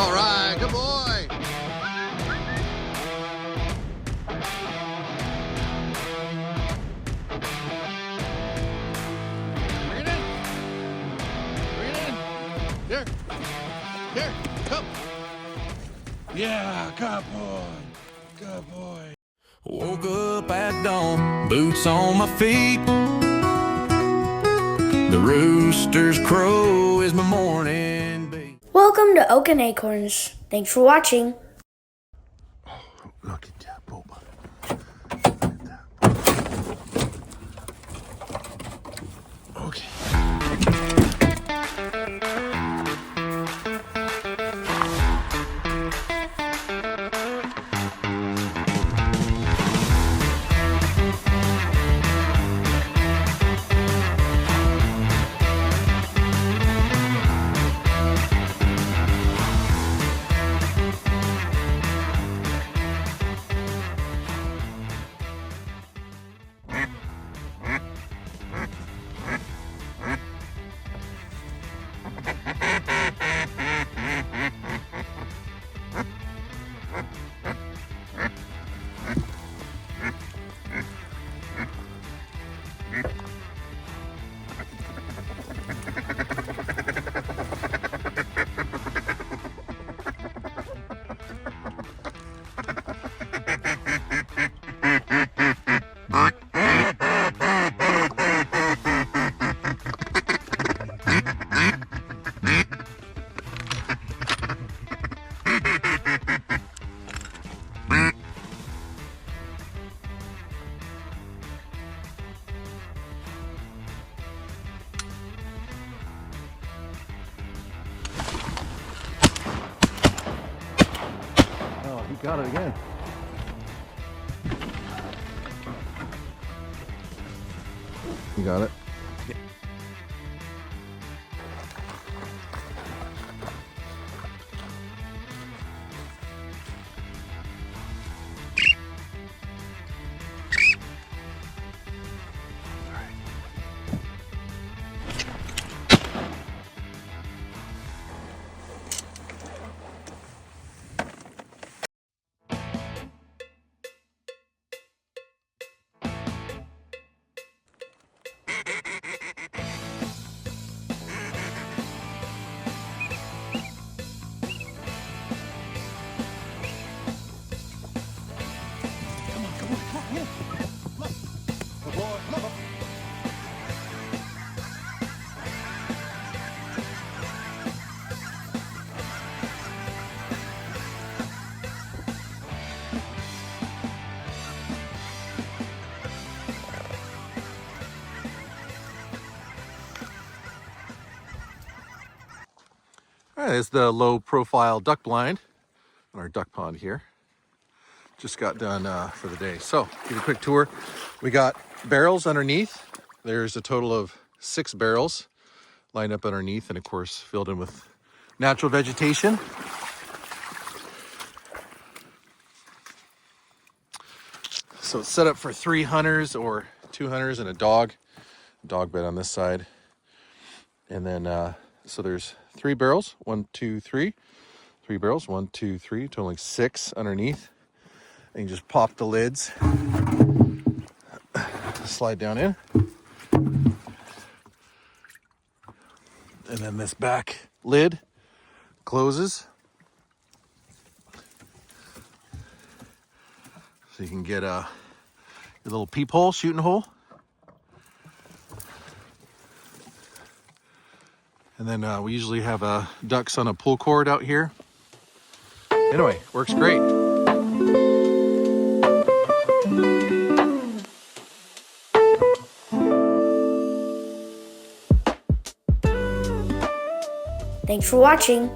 All right, good boy. Bring it in. Bring it in. Here. Here, come. Yeah, good boy. Good boy. Woke up at dawn, boots on my feet. The rooster's crow is my morning beat. Welcome to Oak and Acorns. Thanks for watching. Oh, look at that, Boba. Okay. Oh, he got it again. You got it? Yeah. All right, it's the low profile duck blind on our duck pond here. Just got done for the day. So, give you a quick tour. We got barrels underneath. There's a total of 6 barrels lined up underneath and of course filled in with natural vegetation. So it's set up for 3 hunters or 2 hunters and a dog bed on this side. And then, so there's 3 barrels, 1, 2, 3. 3 barrels, 1, 2, 3, totaling 6 underneath. And you just pop the lids, slide down in. And then this back lid closes. So you can get your little peephole, shooting hole. And then we usually have ducks on a pull cord out here. Anyway, works great. Thanks for watching.